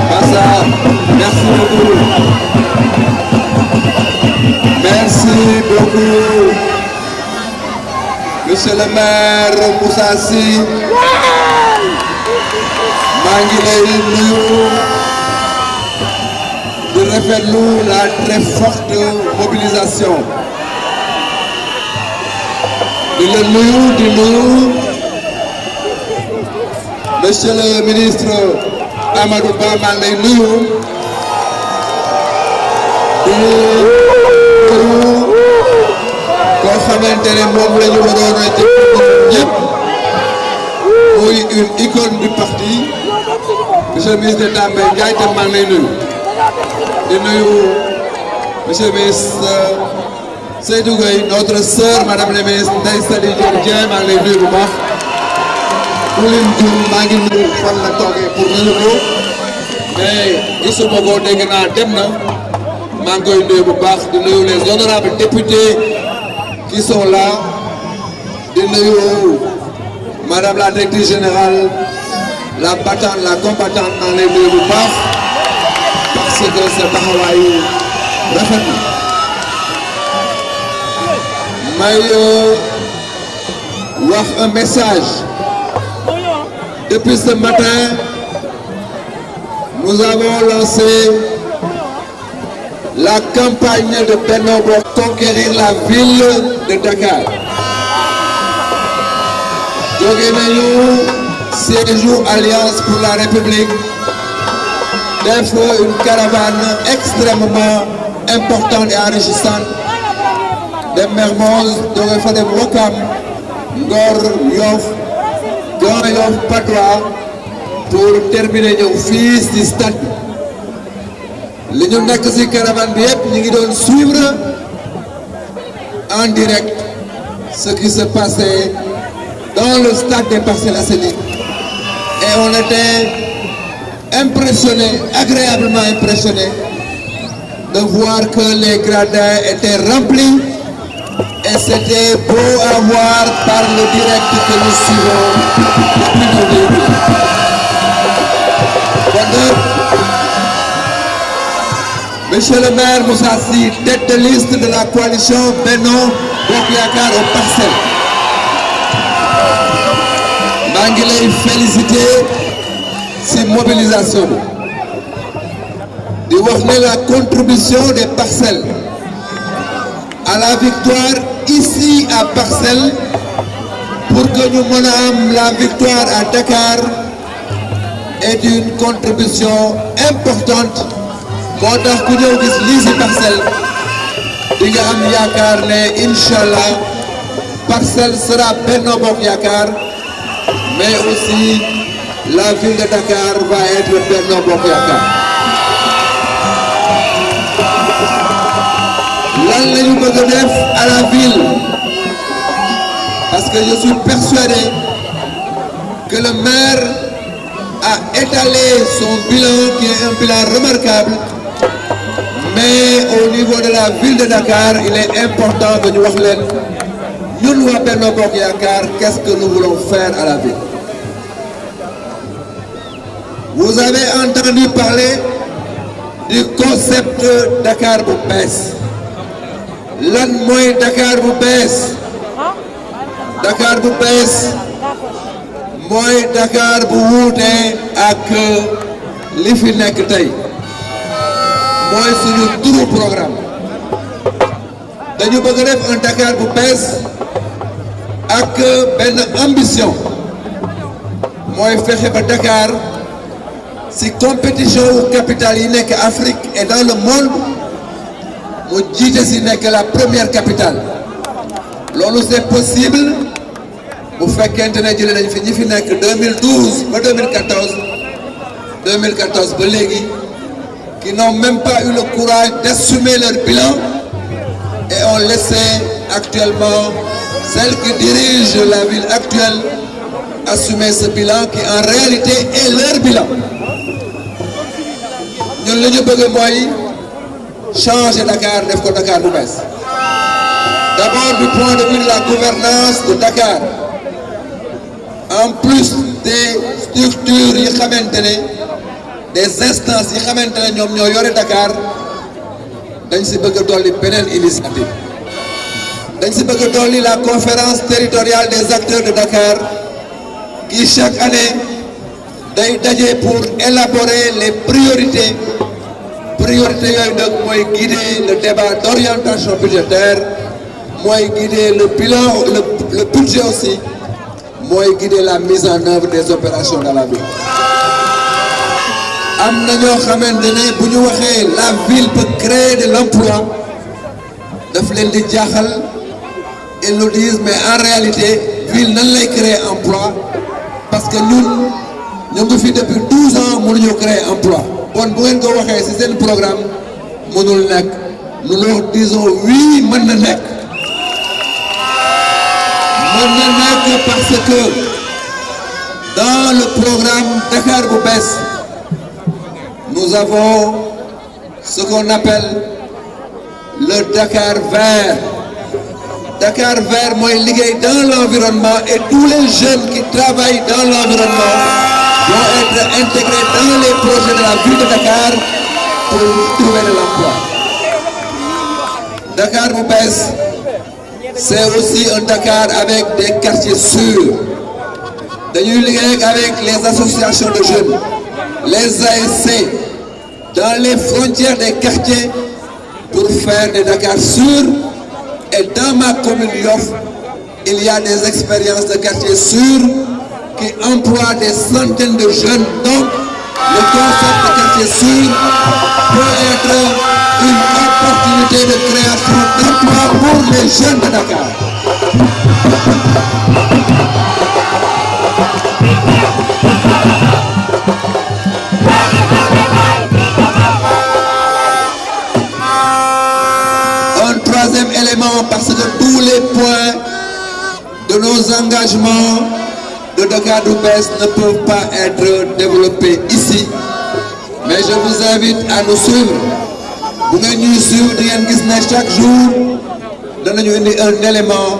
Massa, merci beaucoup. Merci beaucoup. Monsieur le maire Moussa Sy, maa ngi lay nuyu di rafetlu la très forte mobilisation. di nuyu Monsieur le ministre Amadou Ba, maa ngi lay nuyu di nuyu koo xamante ne moom la ñu waroon a jël ñëpp muy une icône du parti monsieur le ministre d'État Mbaye Ndiaye te maa ngi lay nuyu di nuyu monsieur le ministre Seydou Gueye notre sœur madame la ministre Ndeye Saly Dieng maa ngi lay nuyu bu baax ku leen jur maa ngi nuyu fan la toogee pour nuyu ko mais gisuma ko dégg naa dem na maa ngi koy nuyu bu baax di nuyu les honorables députés qui sont là di nuyu madame la directrice générale la battante la combattante maa ngi lay nuyu bu baax parce que sa taxawaayu rafet na may wax un message depuis ce matin nous avons lancé la campagne de Benno Bokk conquérir la ville de Dakar jóge nañu séjour Alliance pour la République def une caravane extrêmement importante et enrichissante dem Mermoz jóge fa dem Ouakam Ngor Yoff Grand Yoff Patte d'Oie pour terminer ñëw fii ci stade bi li ñu nekk ci caravane bi yëpp ñu ngi doon suivre en direct ce qui se passait dans le stade des Parcelles Assainies et on était impressionnés, agréablement impressionnés de voir que les gradins étaient remplis et c'était beau à voir par le direct que nous suivons depuis le début. Monsieur le maire Moussa Sy, tête de liste de la coalition Benno Bokk Yakaar aux Parcelles. maa ngi lay féliciter ci mobilisation bi di wax ne la contribution des Parcelles à la victoire ici à Parcelles pour que ñu mën a am la victoire à Dakar est une contribution importante moo tax ku ñëw gis lii ci Parcelles di nga am yaakaar ne inchallah Parcelles sera Benno Bokk Yakaar mais aussi la ville de Dakar va être Benno Bokk Yakaar lan la ñu bëgg a def à la ville parce que je suis persuadé que le maire a étalé son bilan qui est un bilan remarquable mais au niveau de la ville de Dakar il est important que ñu wax leen ñun waa Benno Bokk Yakaar qu'est-ce que nous voulons faire à la ville. Vous avez entendu parler du concept Dakar bu bees lan mooy Dakar bu bees Dakar bu bees mooy Dakar bu wuute ak li fi nekk tey mooy suñu turu programme dañu bëgg a def un Dakar bu bees ak benn ambition mooy fexe ba Dakar ci compétition wu capitale yi nekk Afrique et dans le monde mu jiite ci nekk la première capitale loolu c'est possible bu fekkente ne jëlee nañ fi ñi fi nekk 2012 ba 2014 ba léegi qui n'ont même pas eu le courage d'assumer leur bilan et ont laissé actuellement celle qui dirige la ville actuelle assumer ce bilan qui en réalité est leur bilan ñun li ñu bëgg mooy changer Dakar def ko Dakar bu bees d'abord du point de vue de la gouvernance de Dakar en plus des structures yi xamante ne des instances yi xamante ne ñoom ñoo yore Dakar dañ si bëgg a dolli beneen initiative dañ si bëgg a dolli la conférence territoriale des acteurs de Dakar qui chaque année day daje pour élaborer les priorités yooyu nag mooy guider le débat d'orientation budgétaire mooy guider le bilan le budget aussi mooy guider la mise en œuvre des opérations dans la ville. am na ñoo xamante ne bu ñu waxee la ville peut créer de l'emploi daf leen di jaaxal ils nous disent mais en réalité ville nan lay créer emploi parce que ñun ñu ngi fi depuis 12 ans mënuñu créer emploi bon bu ngeen ko waxee ci seen programme mënul nekk nous leur disons oui mën na nekk parce que dans le programme Dakar bu bees nous avons ce qu'on appelle le Dakar vert. Dakar vert mooy liggéey dans l'environnement et tous les jeunes qui travaillent dans l'environnement vont être intégrés dans les projets de la ville de Dakar pour trouver de l'emploi. Dakar bu bees c'est aussi un Dakar avec des quartiers sûrs. Dañuy liggéey avec les associations de jeunes, les ASC, dans les frontières des quartiers pour faire des Dakar sûrs. Et dans ma commune Yoff, il y a des expériences de quartiers sûrs qui emploient des centaines de jeunes. Donc, le concept de quartier sûr peut être une opportunité de création d'emplois pour les jeunes de Dakar. Troisième élément, parce que tous les points de nos engagements de Dakar bu bees ne peuvent pas être développés ici, mais je vous invite à nous suivre. Bu ngeen ñuy suivre di ngeen gis ne chaque jour danañu indi un élément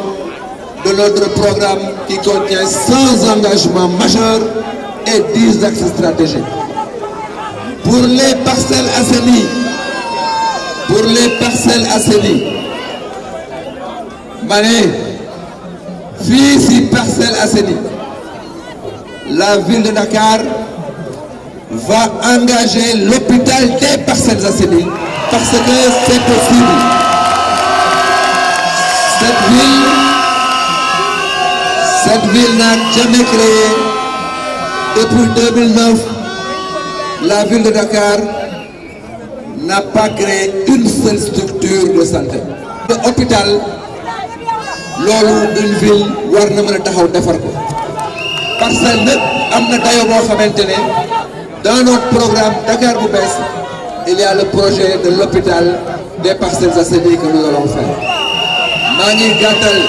de notre programme qui contient 100 engagements majeurs et 10 axes stratégiques. Pour les Parcelles Assainies, ma ne fii ci Parcelles Assainies la ville de Dakar va engager l'hôpital des Parcelles Assainies parce que c'est possible. Cette ville n'a jamais créé depuis 2009. La ville de Dakar n'a pas créé une seule structure de santé. L'hôpital loolu une ville war na mën a taxaw defar ko Parcelles nag am na dayo boo xamante ne dans notre programme Dakar bu bees il y a le projet de l'hôpital des Parcelles Assainies que nous allons faire. maa ngi gàttal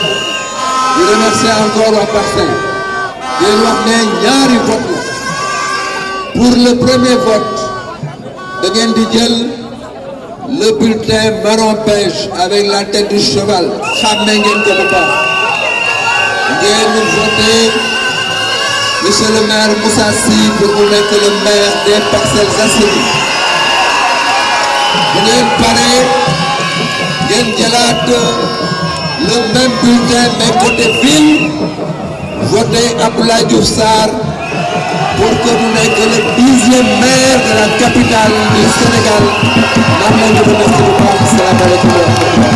di remercier encore waa Parcelles di wax ne ñaari vote la pour le premier vote da ngeen di jël le bulletin marron beige avec la tête du cheval xàmme ngeen ko bu baax ngeen voté monsieur le maire Moussa Sy pour mu nekk le maire des Parcelles Assainies. bu ngeen paree ngeen jëlaat le même bulletin mais côté ville voté Abdoulaye Diouf Sarr pour que mu nekk le 10e maire de la capitale du Sénégal. maa ngi leen di remercier bu baax. Asalaamaaleykum.